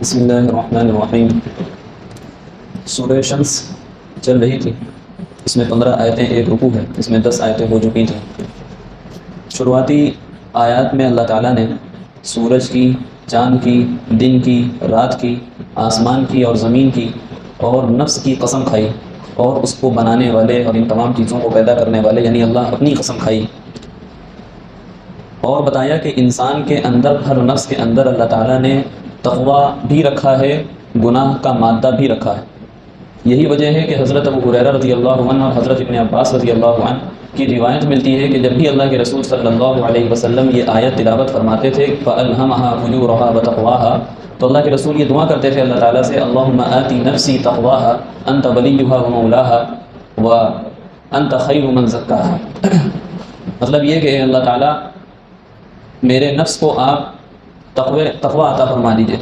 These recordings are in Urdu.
بسم اللہ الرحمن الرحیم۔ سورہ شمس چل رہی تھی، اس میں 15 آیتیں ایک رکوع ہے، اس میں 10 آیتیں ہو چکی تھیں۔ شروعاتی آیات میں اللہ تعالیٰ نے سورج کی، چاند کی، دن کی، رات کی، آسمان کی اور زمین کی اور نفس کی قسم کھائی، اور اس کو بنانے والے اور ان تمام چیزوں کو پیدا کرنے والے یعنی اللہ اپنی قسم کھائی، اور بتایا کہ انسان کے اندر، ہر نفس کے اندر اللہ تعالیٰ نے تقوی بھی رکھا ہے، گناہ کا مادہ بھی رکھا ہے۔ یہی وجہ ہے کہ حضرت ابو ہریرہ رضی اللہ عنہ اور حضرت ابن عباس رضی اللہ عنہ کی روایت ملتی ہے کہ جب بھی اللہ کے رسول صلی اللہ علیہ وسلم یہ آیت تلاوت فرماتے تھے فَأَلْهَمَهَا فُجُورَهَا وَتَقْوَاهَا، تو اللہ کے رسول یہ دعا کرتے تھے اللہ تعالیٰ سے اللہم آتی نفسی تقواها انت ولیها ومولاها وانت خیر من زکاها۔ مطلب یہ کہ اللہ تعالیٰ میرے نفس کو آپ تقوی عطا فرما دیجیے،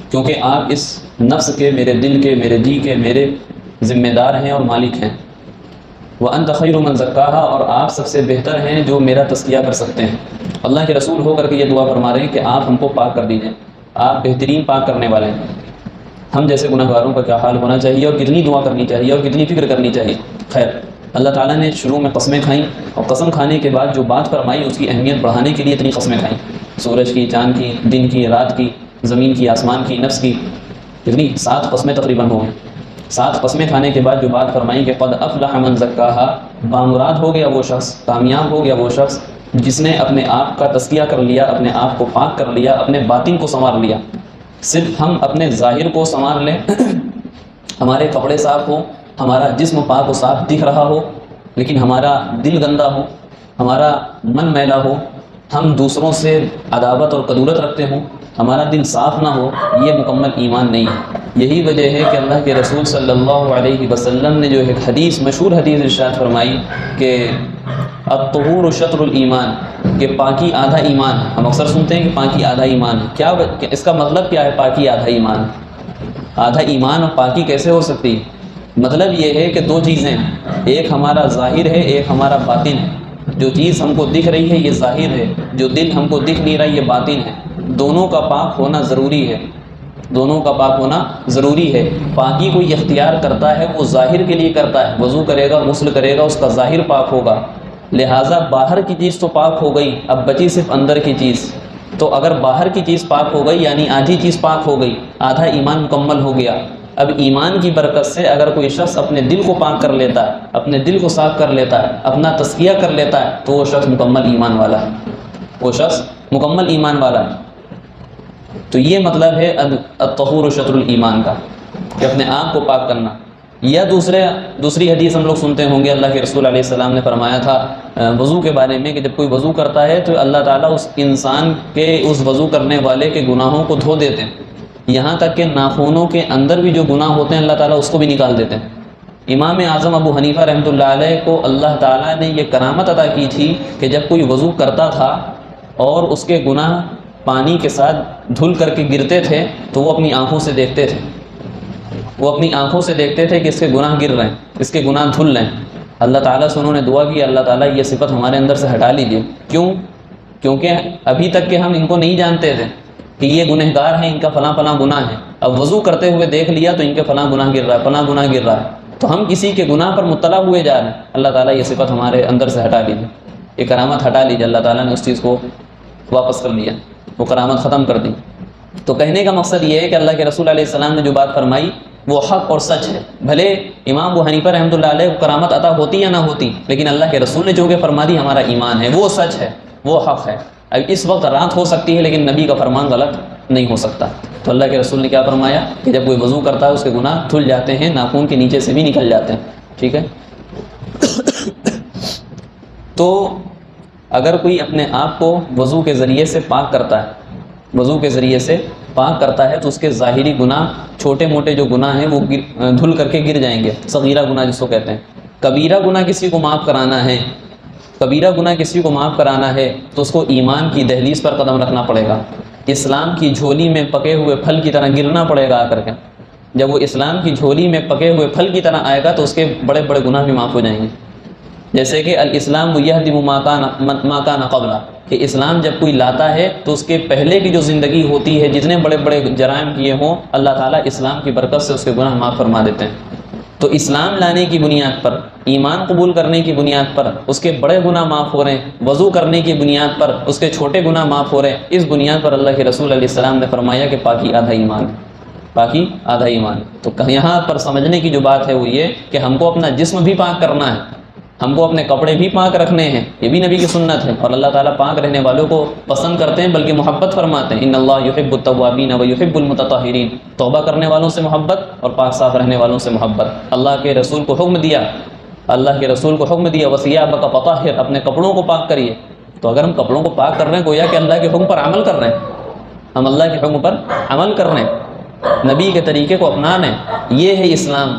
کیونکہ آپ اس نفس کے، میرے دل کے، میرے جی کے، میرے ذمہ دار ہیں اور مالک ہیں۔ وَأَنْتَ خَيْرُ مَنْ زَكَّاهَا، اور آپ سب سے بہتر ہیں جو میرا تزکیہ کر سکتے ہیں۔ اللہ کے رسول ہو کر کے یہ دعا فرما رہے ہیں کہ آپ ہم کو پاک کر دیجئے، آپ بہترین پاک کرنے والے ہیں۔ ہم جیسے گناہ گاروں کا کیا حال ہونا چاہیے، اور کتنی دعا کرنی چاہیے، اور کتنی فکر کرنی چاہیے۔ خیر، اللہ تعالیٰ نے شروع میں قسمیں کھائیں، اور قسم کھانے کے بعد جو بات فرمائی اس کی اہمیت بڑھانے کے لیے اتنی قسمیں کھائیں، سورج کی، چاند کی، دن کی، رات کی، زمین کی، آسمان کی، نفس کی، کتنی 7 قسمیں تقریباً ہو گئیں۔ 7 قسمیں کھانے کے بعد جو بات فرمائیں کہ قد افلح من زکاہا، بامراد ہو گیا وہ شخص، کامیاب ہو گیا وہ شخص جس نے اپنے آپ کا تزکیہ کر لیا، اپنے آپ کو پاک کر لیا، اپنے باطن کو سنوار لیا۔ صرف ہم اپنے ظاہر کو سنوار لیں، ہمارے کپڑے صاف ہوں، ہمارا جسم پاک و صاف دکھ رہا ہو، لیکن ہمارا دل گندہ ہو، ہمارا من میلا ہو، ہم دوسروں سے عداوت اور کدورت رکھتے ہوں، ہمارا دل صاف نہ ہو، یہ مکمل ایمان نہیں ہے۔ یہی وجہ ہے کہ اللہ کے رسول صلی اللہ علیہ وسلم نے جو ایک حدیث، مشہور حدیث ارشاد فرمائی کہ الطہور شطر الایمان، کہ پاکی آدھا ایمان۔ ہم اکثر سنتے ہیں کہ پاکی آدھا ایمان ہے، کیا اس کا مطلب کیا ہے؟ پاکی آدھا ایمان، آدھا ایمان اور پاکی کیسے ہو سکتی ہے؟ مطلب یہ ہے کہ 2 چیزیں، ایک ہمارا ظاہر ہے، ایک ہمارا باطن ہے۔ جو چیز ہم کو دکھ رہی ہے یہ ظاہر ہے، جو دل ہم کو دکھ نہیں رہا یہ باطن ہے۔ دونوں کا پاک ہونا ضروری ہے، دونوں کا پاک ہونا ضروری ہے۔ پاکی کوئی اختیار کرتا ہے وہ ظاہر کے لیے کرتا ہے، وضو کرے گا، غسل کرے گا، اس کا ظاہر پاک ہوگا، لہٰذا باہر کی چیز تو پاک ہو گئی، اب بچی صرف اندر کی چیز۔ تو اگر باہر کی چیز پاک ہو گئی یعنی آدھی چیز پاک ہو گئی، آدھا ایمان مکمل ہو گیا۔ اب ایمان کی برکت سے اگر کوئی شخص اپنے دل کو پاک کر لیتا ہے، اپنے دل کو صاف کر لیتا ہے، اپنا تزکیہ کر لیتا ہے، تو وہ شخص مکمل ایمان والا ہے، وہ شخص مکمل ایمان والا ہے۔ تو یہ مطلب ہے الطہور شطر الایمان کا، کہ اپنے آپ کو پاک کرنا۔ یا دوسری حدیث ہم لوگ سنتے ہوں گے، اللہ کے رسول علیہ السلام نے فرمایا تھا وضو کے بارے میں کہ جب کوئی وضو کرتا ہے تو اللہ تعالیٰ اس انسان کے، اس وضو کرنے والے کے گناہوں کو دھو دیتے ہیں، یہاں تک کہ ناخنوں کے اندر بھی جو گناہ ہوتے ہیں اللہ تعالیٰ اس کو بھی نکال دیتے ہیں۔ امام اعظم ابو حنیفہ رحمۃ اللہ علیہ کو اللہ تعالیٰ نے یہ کرامت عطا کی تھی کہ جب کوئی وضو کرتا تھا اور اس کے گناہ پانی کے ساتھ دھل کر کے گرتے تھے تو وہ اپنی آنکھوں سے دیکھتے تھے، وہ اپنی آنکھوں سے دیکھتے تھے کہ اس کے گناہ گر رہے ہیں، اس کے گناہ دھل رہے ہیں۔ اللہ تعالیٰ سے انہوں نے دعا کی اللہ تعالیٰ یہ صفت ہمارے اندر سے ہٹا لیجیے۔ کیونکہ ابھی تک کہ ہم ان کو نہیں جانتے تھے کہ یہ گنہگار ہیں، ان کا فلاں فلاں گناہ ہے۔ اب وضو کرتے ہوئے دیکھ لیا تو ان کے فلاں گناہ گر رہا ہے، فلاں گناہ گر رہا ہے، تو ہم کسی کے گناہ پر مطلع ہوئے جا رہے ہیں۔ اللہ تعالیٰ یہ صفت ہمارے اندر سے ہٹا لیجیے، یہ کرامت ہٹا لیجیے۔ اللہ تعالیٰ نے اس چیز کو واپس کر لیا، وہ کرامت ختم کر دی۔ تو کہنے کا مقصد یہ ہے کہ اللہ کے رسول علیہ السلام نے جو بات فرمائی وہ حق اور سچ ہے۔ بھلے امام ابو حنیفہ رحمۃ اللہ علیہ کو کرامت عطا ہوتی یا نہ ہوتی، لیکن اللہ کے رسول نے جو کہ فرما دی ہمارا ایمان ہے، وہ سچ ہے، وہ حق ہے۔ اب اس وقت رات ہو سکتی ہے لیکن نبی کا فرمان غلط نہیں ہو سکتا۔ تو اللہ کے رسول نے کیا فرمایا کہ جب کوئی وضو کرتا ہے اس کے گناہ دھل جاتے ہیں، ناخن کے نیچے سے بھی نکل جاتے ہیں، ٹھیک ہے۔ تو اگر کوئی اپنے آپ کو وضو کے ذریعے سے پاک کرتا ہے، وضو کے ذریعے سے پاک کرتا ہے تو اس کے ظاہری گناہ، چھوٹے موٹے جو گناہ ہیں وہ دھل کر کے گر جائیں گے، صغیرہ گناہ جس کو کہتے ہیں۔ کبیرہ گناہ کسی کو معاف کرانا ہے، کبیرہ گناہ کسی کو معاف کرانا ہے تو اس کو ایمان کی دہلیز پر قدم رکھنا پڑے گا، اسلام کی جھولی میں پکے ہوئے پھل کی طرح گرنا پڑے گا آ کر کے۔ جب وہ اسلام کی جھولی میں پکے ہوئے پھل کی طرح آئے گا تو اس کے بڑے بڑے گناہ بھی معاف ہو جائیں گے۔ جیسے کہ الاسلام یہدم ما کان قبلہ، کہ اسلام جب کوئی لاتا ہے تو اس کے پہلے کی جو زندگی ہوتی ہے، جتنے بڑے بڑے جرائم کیے ہوں، اللہ تعالیٰ اسلام کی برکت سے اس کے گناہ معاف فرما دیتے ہیں۔ تو اسلام لانے کی بنیاد پر، ایمان قبول کرنے کی بنیاد پر اس کے بڑے گناہ معاف ہو رہے ہیں، وضو کرنے کی بنیاد پر اس کے چھوٹے گناہ معاف ہو رہے ہیں۔ اس بنیاد پر اللہ کے رسول علیہ السلام نے فرمایا کہ پاکی آدھا ایمان، پاکی آدھا ایمان۔ تو یہاں پر سمجھنے کی جو بات ہے وہ یہ کہ ہم کو اپنا جسم بھی پاک کرنا ہے، ہم کو اپنے کپڑے بھی پاک رکھنے ہیں، یہ بھی نبی کی سنت ہے، اور اللہ تعالیٰ پاک رہنے والوں کو پسند کرتے ہیں، بلکہ محبت فرماتے ہیں۔ ان اللہ یحب التوابین ویحب المتطہرین، توبہ کرنے والوں سے محبت اور پاک صاف رہنے والوں سے محبت۔ اللہ کے رسول کو حکم دیا، اللہ کے رسول کو حکم دیا وثیابک فطہر، اپنے کپڑوں کو پاک کریے۔ تو اگر ہم کپڑوں کو پاک کر رہے ہیں، گویا کہ اللہ کے حکم پر عمل کر رہے ہیں، ہم اللہ کے حکم پر عمل کر رہے ہیں، نبی کے طریقے کو اپنا رہے ہیں۔ یہ ہے اسلام،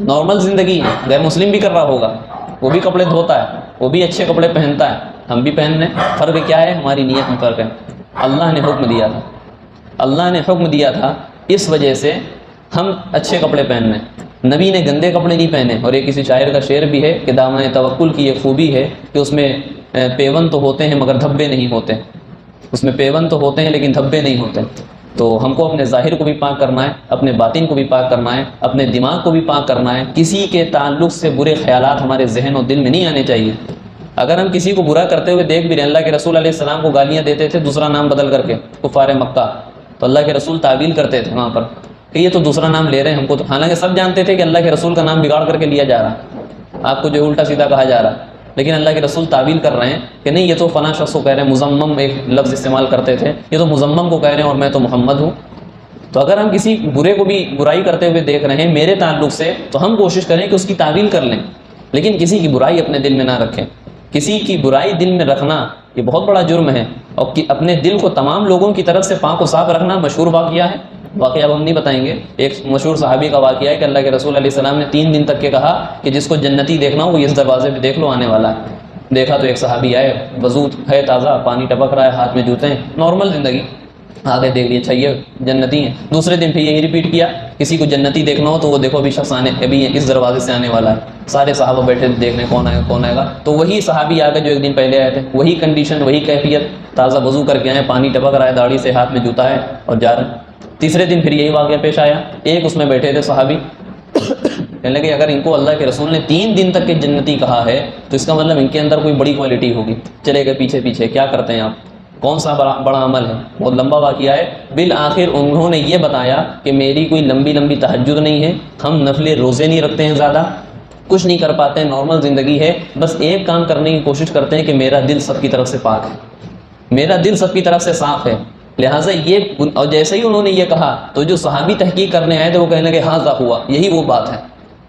نارمل زندگی ہے۔ غیر مسلم بھی کر رہا ہوگا، وہ بھی کپڑے دھوتا ہے، وہ بھی اچھے کپڑے پہنتا ہے، ہم بھی پہن رہے ہیں۔ فرق کیا ہے؟ ہماری نیت میں فرق ہے۔ اللہ نے حکم دیا تھا، اللہ نے حکم دیا تھا، اس وجہ سے ہم اچھے کپڑے پہن رہے ہیں، نبی نے گندے کپڑے نہیں پہنے۔ اور ایک کسی شاعر کا شعر بھی ہے کہ دامن توکل کی یہ خوبی ہے کہ اس میں پیون تو ہوتے ہیں مگر دھبے نہیں ہوتے، اس میں پیون تو ہوتے ہیں لیکن دھبے نہیں ہوتے۔ تو ہم کو اپنے ظاہر کو بھی پاک کرنا ہے، اپنے باطن کو بھی پاک کرنا ہے، اپنے دماغ کو بھی پاک کرنا ہے۔ کسی کے تعلق سے برے خیالات ہمارے ذہن و دل میں نہیں آنے چاہیے۔ اگر ہم کسی کو برا کرتے ہوئے دیکھ بھی رہے ہیں، اللہ کے رسول علیہ السلام کو گالیاں دیتے تھے دوسرا نام بدل کر کے، کفار مکہ، تو اللہ کے رسول تعویل کرتے تھے وہاں پر کہ یہ تو دوسرا نام لے رہے ہیں ہم کو، تو حالانکہ سب جانتے تھے کہ اللہ کے رسول کا نام بگاڑ کر کے لیا جا رہا، آپ کو جو الٹا سیدھا کہا جا رہا، لیکن اللہ کے رسول تعویل کر رہے ہیں کہ نہیں، یہ تو فلاں شخص کو کہہ رہے ہیں، مزمم ایک لفظ استعمال کرتے تھے، یہ تو مزمم کو کہہ رہے ہیں اور میں تو محمد ہوں۔ تو اگر ہم کسی برے کو بھی برائی کرتے ہوئے دیکھ رہے ہیں میرے تعلق سے، تو ہم کوشش کریں کہ اس کی تعویل کر لیں، لیکن کسی کی برائی اپنے دل میں نہ رکھیں۔ کسی کی برائی دل میں رکھنا یہ بہت بڑا جرم ہے، اور اپنے دل کو تمام لوگوں کی طرف سے پاک و صاف رکھنا مشہور واقعہ ہے۔ واقعہ اب ہم نہیں بتائیں گے، ایک مشہور صحابی کا واقعہ ہے کہ اللہ کے رسول علیہ السلام نے 3 دن تک کے کہا کہ جس کو جنتی دیکھنا ہو وہ اس دروازے پہ دیکھ لو، آنے والا ہے۔ دیکھا تو ایک صحابی آئے، وضو ہے تازہ، پانی ٹپک رہا ہے، ہاتھ میں جوتے ہیں، نارمل زندگی، آگے دیکھ لیے، اچھا یہ جنتی ہیں۔ دوسرے دن پھر یہی ریپیٹ کیا، کسی کو جنتی دیکھنا ہو تو وہ دیکھو ابھی شخص ابھی اس دروازے سے آنے والا ہے۔ سارے صحابہ بیٹھے دیکھنے کون آئے گا کون آئے گا، تو وہی صحابی آگے جو ایک دن پہلے آئے تھے، وہی کنڈیشن، وہی کیفیت، تازہ وضو کر کے آئے، پانی ٹپک رہا ہے داڑھی سے، ہاتھ میں جوتا ہے اور جا رہے ہیں۔ تیسرے دن پھر یہی واقعہ پیش آیا، ایک اس میں بیٹھے تھے صحابی، کہنے لگے اگر ان کو اللہ کے رسول نے 3 دن تک کے جنتی کہا ہے تو اس کا مطلب ان کے اندر کوئی بڑی کوالٹی ہوگی۔ چلے گئے پیچھے پیچھے، کیا کرتے ہیں آپ، کون سا بڑا عمل ہے، بہت لمبا واقعہ ہے۔ بالآخر انہوں نے یہ بتایا کہ میری کوئی لمبی لمبی تہجد نہیں ہے، ہم نفل روزے نہیں رکھتے ہیں، زیادہ کچھ نہیں کر پاتے ہیں، نارمل زندگی ہے، بس ایک کام کرنے کی کوشش کرتے ہیں کہ میرا دل سب کی طرف سے پاک ہے، میرا دل سب کی طرف سے صاف ہے۔ لہٰذا یہ، اور جیسے ہی انہوں نے یہ کہا تو جو صحابی تحقیق کرنے آئے تھے وہ کہنے لگے ہاں ذا ہوا، یہی وہ بات ہے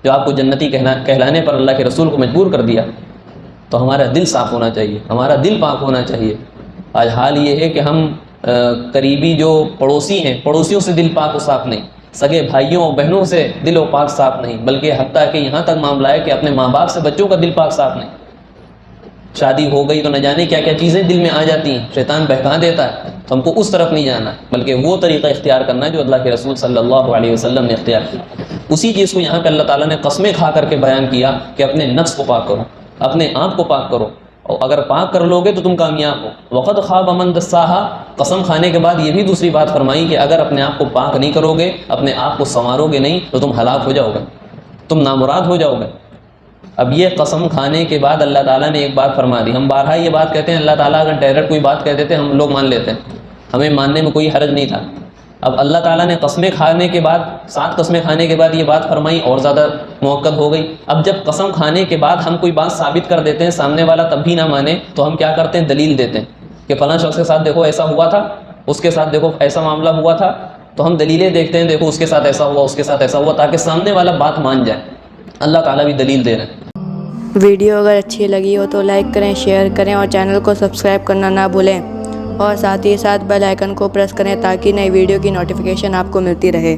جو آپ کو جنتی کہلانے پر اللہ کے رسول کو مجبور کر دیا۔ تو ہمارا دل صاف ہونا چاہیے، ہمارا دل پاک ہونا چاہیے۔ آج حال یہ ہے کہ ہم قریبی جو پڑوسی ہیں، پڑوسیوں سے دل پاک و صاف نہیں، سگے بھائیوں اور بہنوں سے دل و پاک صاف نہیں، بلکہ حتیٰ کہ یہاں تک معاملہ ہے کہ اپنے ماں باپ سے بچوں کا دل پاک صاف نہیں۔ شادی ہو گئی تو نہ جانے کیا کیا چیزیں دل میں آ جاتی ہیں، شیطان بہکا دیتا ہے، تو ہم کو اس طرف نہیں جانا، بلکہ وہ طریقہ اختیار کرنا ہے جو اللہ کے رسول صلی اللہ علیہ وسلم نے اختیار کیا۔ اسی چیز کو یہاں پہ اللہ تعالیٰ نے قسمیں کھا کر کے بیان کیا کہ اپنے نفس کو پاک کرو، اپنے آپ کو پاک کرو، اور اگر پاک کر لو گے تو تم کامیاب ہو۔ وقد خاب من دساہا، قسم کھانے کے بعد یہ بھی دوسری بات فرمائی کہ اگر اپنے آپ کو پاک نہیں کرو گے، اپنے آپ کو سنوارو گے نہیں، تو تم ہلاک ہو جاؤ گے، تم نامراد ہو جاؤ گے۔ اب یہ قسم کھانے کے بعد اللہ تعالیٰ نے ایک بات فرما دی۔ ہم بارہا یہ بات کہتے ہیں، اللہ تعالیٰ اگر ڈائریکٹ کوئی بات کہہ دیتے ہم لوگ مان لیتے ہیں، ہمیں ماننے میں کوئی حرج نہیں تھا۔ اب اللہ تعالیٰ نے قسمیں کھانے کے بعد، 7 قسمیں کھانے کے بعد یہ بات فرمائی، اور زیادہ موقع ہو گئی۔ اب جب قسم کھانے کے بعد ہم کوئی بات ثابت کر دیتے ہیں، سامنے والا تب بھی نہ مانے، تو ہم کیا کرتے ہیں، دلیل دیتے ہیں کہ فلاں شخص کے ساتھ دیکھو ایسا ہوا تھا، اس کے ساتھ دیکھو ایسا معاملہ ہوا تھا، تو ہم دلیلیں دیکھتے ہیں، دیکھو اس کے ساتھ ایسا ہوا، اس کے ساتھ ایسا ہوا، تاکہ سامنے والا بات مان جائے۔ اللہ تعالیٰ بھی دلیل دے رہے ہیں۔ ویڈیو اگر اچھی لگی ہو تو لائک کریں، شیئر کریں اور چینل کو سبسکرائب کرنا نہ بھولیں، اور ساتھ ہی ساتھ بیل آئیکن کو پریس کریں تاکہ نئی ویڈیو کی نوٹیفیکیشن آپ کو ملتی رہے۔